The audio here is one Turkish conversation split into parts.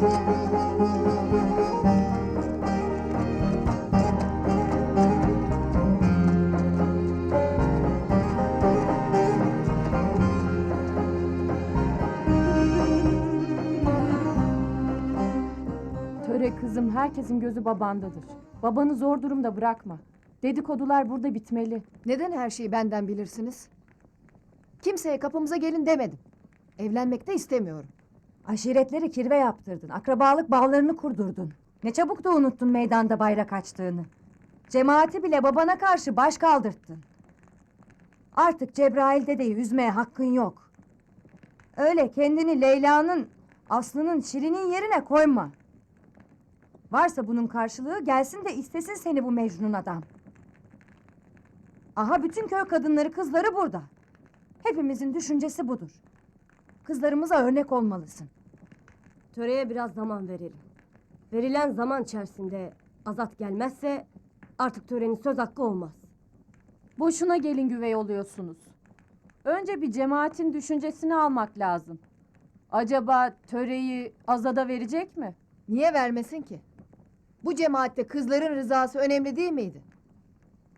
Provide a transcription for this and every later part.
Töre kızım, herkesin gözü babandadır. Babanı zor durumda bırakma. Dedikodular burada bitmeli. Neden her şeyi benden bilirsiniz? Kimseye kapımıza gelin demedim. Evlenmek de istemiyorum. Aşiretleri kirve yaptırdın. Akrabalık bağlarını kurdurdun. Ne çabuk da unuttun meydanda bayrak açtığını. Cemaati bile babana karşı baş kaldırttın. Artık Cebrail dedeyi üzmeye hakkın yok. Öyle kendini Leyla'nın, Aslı'nın, Şirin'in yerine koyma. Varsa bunun karşılığı gelsin de istesin seni bu Mecnun adam. Aha bütün köy kadınları, kızları burada. Hepimizin düşüncesi budur. Kızlarımıza örnek olmalısın. Töreye biraz zaman verelim. Verilen zaman içerisinde Azat gelmezse artık törenin söz hakkı olmaz. Boşuna gelin güvey oluyorsunuz. Önce bir cemaatin düşüncesini almak lazım. Acaba töreyi Azad'a verecek mi? Niye vermesin ki? Bu cemaatte kızların rızası önemli değil miydi?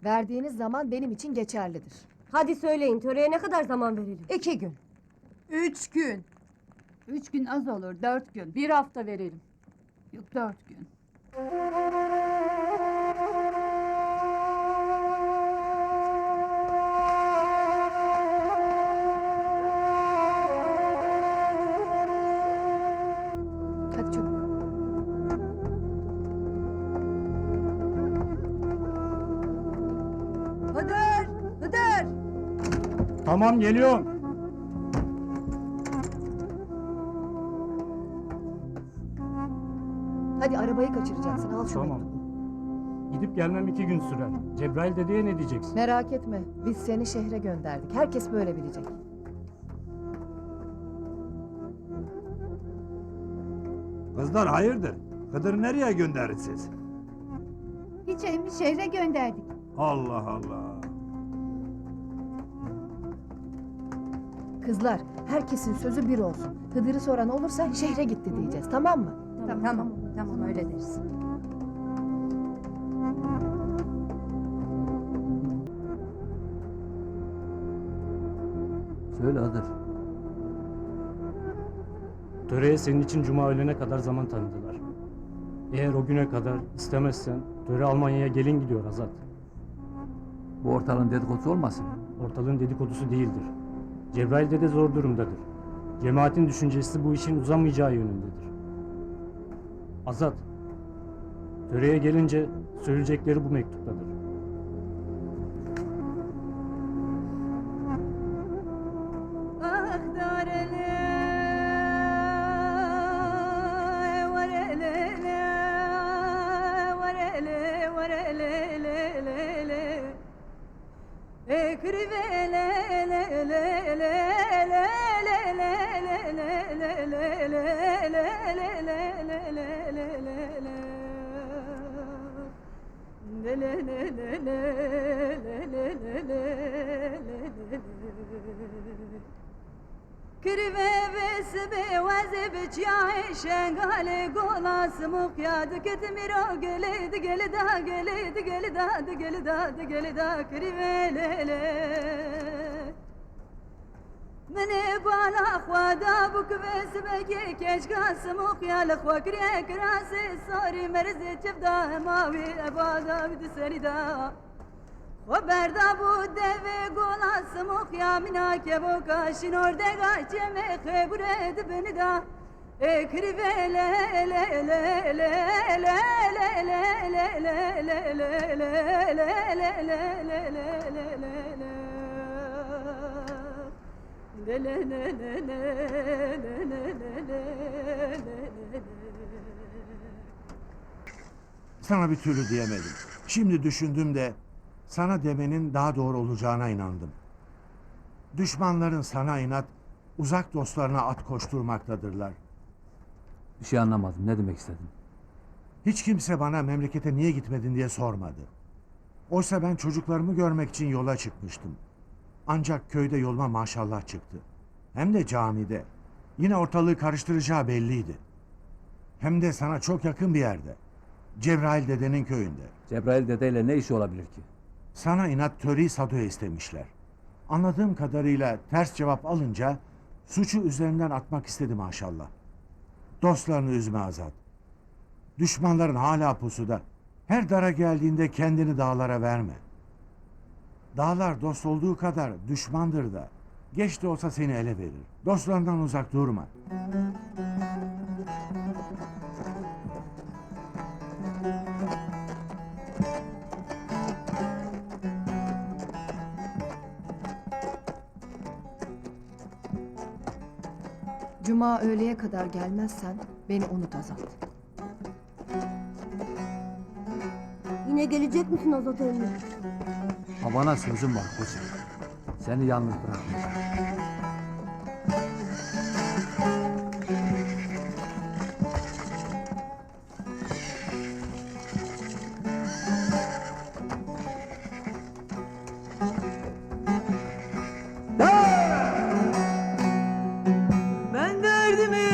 Verdiğiniz zaman benim için geçerlidir. Hadi söyleyin, töreye ne kadar zaman verelim? 2 gün. 3 gün. 3 gün az olur, 4 gün. Bir hafta verelim. Yok 4 gün. Hadi çabuk. Hıdır! Hıdır! Tamam, geliyorum. Hadi arabayı kaçıracaksın. Al şu Tamam. mektubu. Gidip gelmem 2 gün sürer. Cebrail dedeye ne diyeceksin? Merak etme. Biz seni şehre gönderdik. Herkes böyle bilecek. Kızlar hayırdır? Hıdır'ı nereye gönderirsiniz? Hiç emmi şehre gönderdik. Allah Allah. Kızlar, herkesin sözü bir olsun. Hıdır'ı soran olursa şehre gitti diyeceğiz. Tamam mı? Tamam öyle deriz. Söyle Hıdır. Töreye senin için cuma öğlene kadar zaman tanıdılar. Eğer o güne kadar istemezsen töre Almanya'ya gelin gidiyor Azat. Bu ortalığın dedikodusu olmasın? Ortalığın dedikodusu değildir. Cebrail dede zor durumdadır. Cemaatin düşüncesi bu işin uzamayacağı yönündedir. Azat, töreye gelince söyleyecekleri bu mektuptadır. Krive vesbe vazbe çay şengale golas mukyad ketmiro geled geleda geled geleda geleda geleda krive lele من بالا خوادا بک vesbe ke keşkas mukyal khwakriye krase sari merz çevda mavi abada vid serida خبردا بود و گلاس مخیامنا که با کاشین ارده گاچه می خبرد بندا اکری له له له له له Sana bir türlü diyemedim. Şimdi düşündüm de sana demenin daha doğru olacağına inandım. Düşmanların sana inat, uzak dostlarına at koşturmaktadırlar. Bir şey anlamadım. Ne demek istedin? Hiç kimse bana memlekete niye gitmedin diye sormadı. Oysa ben çocuklarımı görmek için yola çıkmıştım. Ancak köyde yoluma maşallah çıktı. Hem de camide. Yine ortalığı karıştıracağı belliydi. Hem de sana çok yakın bir yerde. Cebrail dedenin köyünde. Cebrail dedeyle ne işi olabilir ki? Sana inat töreyi Sado'ya istemişler. Anladığım kadarıyla ters cevap alınca suçu üzerinden atmak istedi maşallah. Dostlarını üzme Azat. Düşmanların hala pusuda. Her dara geldiğinde kendini dağlara verme. Dağlar dost olduğu kadar düşmandır da. Geç de olsa seni ele verir. Dostlarından uzak durma. Cuma öğleye kadar gelmezsen beni unut Azat. Yine gelecek misin Azat emmi? Babana sözüm var koçum. Seni yalnız bırakmayacağım. Ben derdimi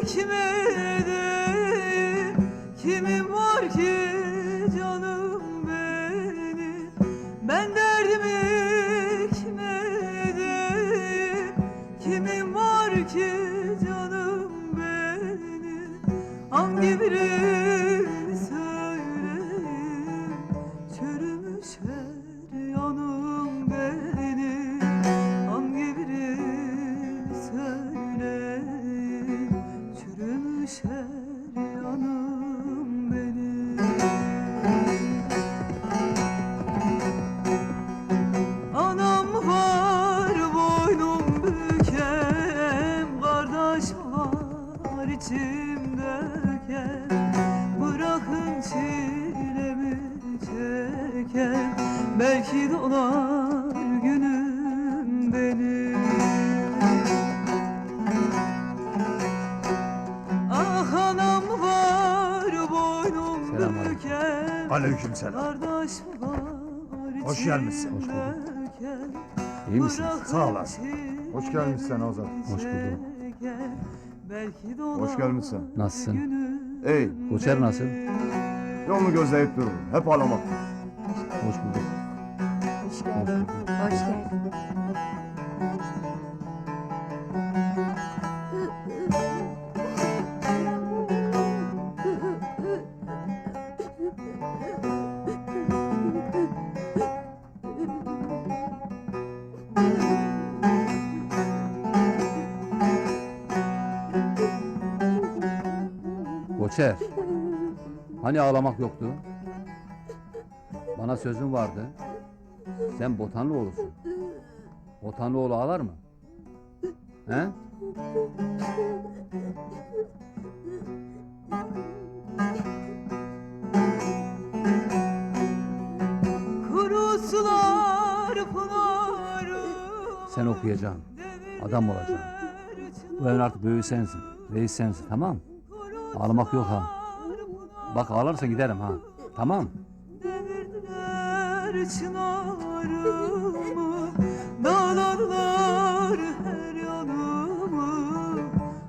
kime edeyim? Kimim var ki canım benim? Ben derdimi kime edeyim? Kimim var ki canım benim? Hangi birini söyleyeyim? Çürümüş her yanım benim. Hangi birini söyleyeyim? Çürümüş her yanım benim. Anam var boynum bükem, kardeş var içimdeyken. Bırakın çilemi çeken, belki dolar günüm benim. Ah anam var boynum Selamünaleyküm. büken, Aleykümselam. kardeş var Hoş gelmişsin. Hoş bulduk. içimdeyken. İyi misin? Sağ olasın. Hoş gelmişsin Ozan. Hoş bulduk. Hoş gelmişsin. Nasılsın? İyi. Koçer nasıl? Yolunu gözleyip durun. Hep ağlamak. Hoş bulduk. Hoş geldin. Hoş geldin. Koçer. Hani ağlamak yoktu? Bana sözün vardı. Sen Botanlıoğlu'sun. Botanlıoğlu ağlar mı? He? Kurusular pınarım. Sen okuyacaksın. Adam olacaksın. Bu evin artık büyüğü sensin. Reis sensin, tamam? Ağlamak yok ha. Bak ağlarsan giderim ha. Tamam. Devirdiler çınarımı, dağladılar her yanımı.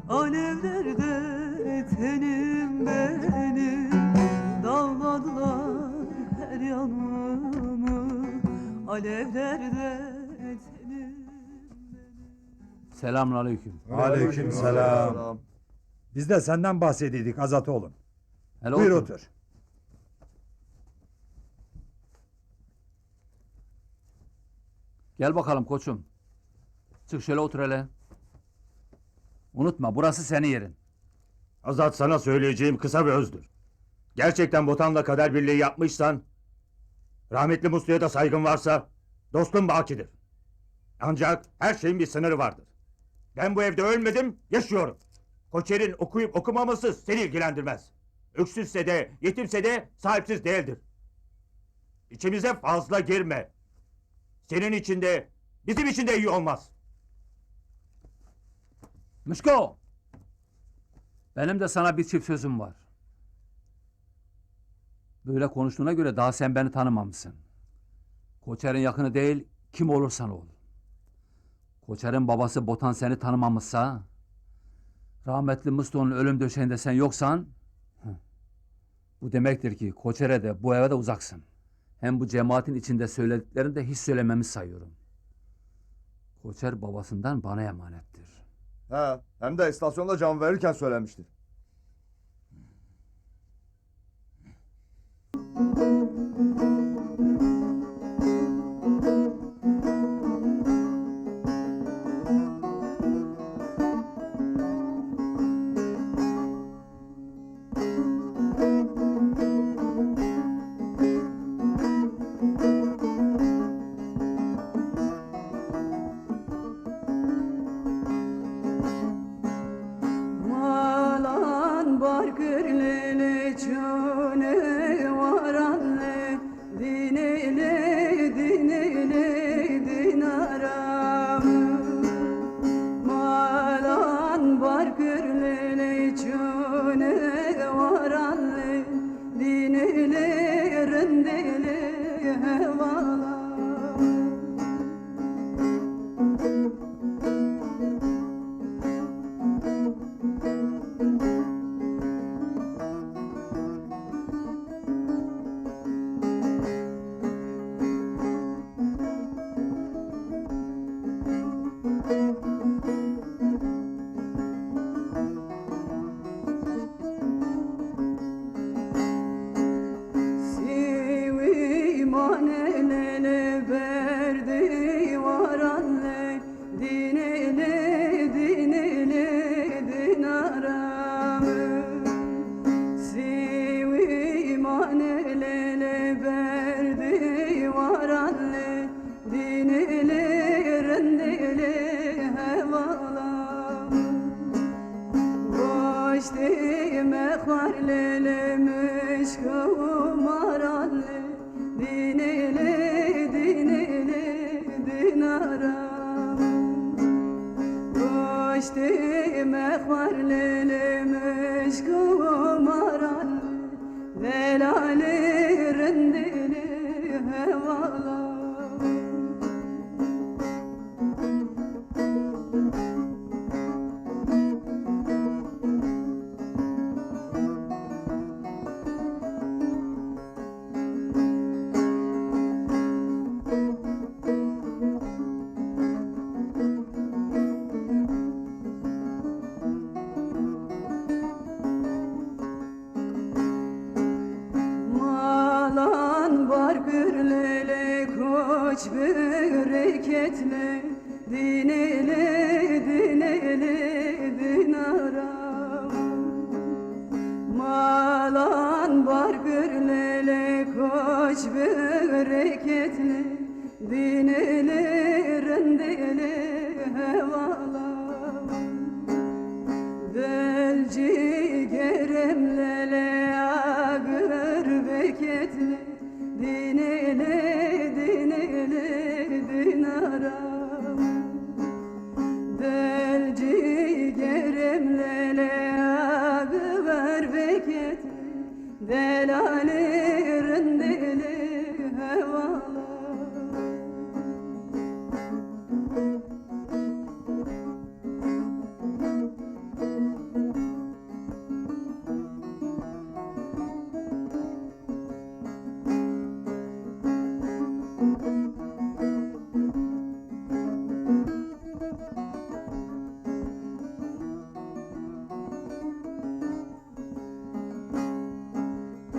Alevlerde tenim benim, dağladılar her yanımı. Alevlerde tenim. Selamünaleyküm. Aleykümselam. Biz de senden bahsediydik Azat oğlum. Hele Buyur otur. otur. Gel bakalım koçum. Çık şöyle otur hele. Unutma burası senin yerin. Azat, sana söyleyeceğim kısa ve özdür. Gerçekten Botan'la kader birliği yapmışsan, rahmetli Muslu'ya da saygın varsa, dostluğun bakidir. Ancak her şeyin bir sınırı vardır. Ben bu evde ölmedim, yaşıyorum. Koçer'in okuyup okumaması seni ilgilendirmez. Öksüzse de, yetimse de sahipsiz değildir. İçimize fazla girme. Senin için de, bizim için de iyi olmaz. Mişko! Benim de sana bir çift sözüm var. Böyle konuştuğuna göre daha sen beni tanımamışsın. Koçer'in yakını değil, kim olursan ol. Koçer'in babası Botan seni tanımamışsa, Rahmetli Musto'nun ölüm döşeğinde sen yoksan... Bu demektir ki Koçer'e de bu eve de uzaksın. Hem bu cemaatin içinde söylediklerini de hiç söylememiz sayıyorum. Koçer babasından bana emanettir. He, hem de istasyonda can verirken söylemiştir. Malan barkırlı çöne varanlı dinili dinaram. Malan barkırlı çöne varanlı dinili rindili hevalar. Sivi manelele verdi varanle dinili dinaram. Sivi manelele verdi varanle dinili rindili hevalam. Başti mekharlele müşkû maralle dinili dinaram. Başti mekharlele müşkû maralle velali rindili hevalam. Malan barkırlele koç bereketli dini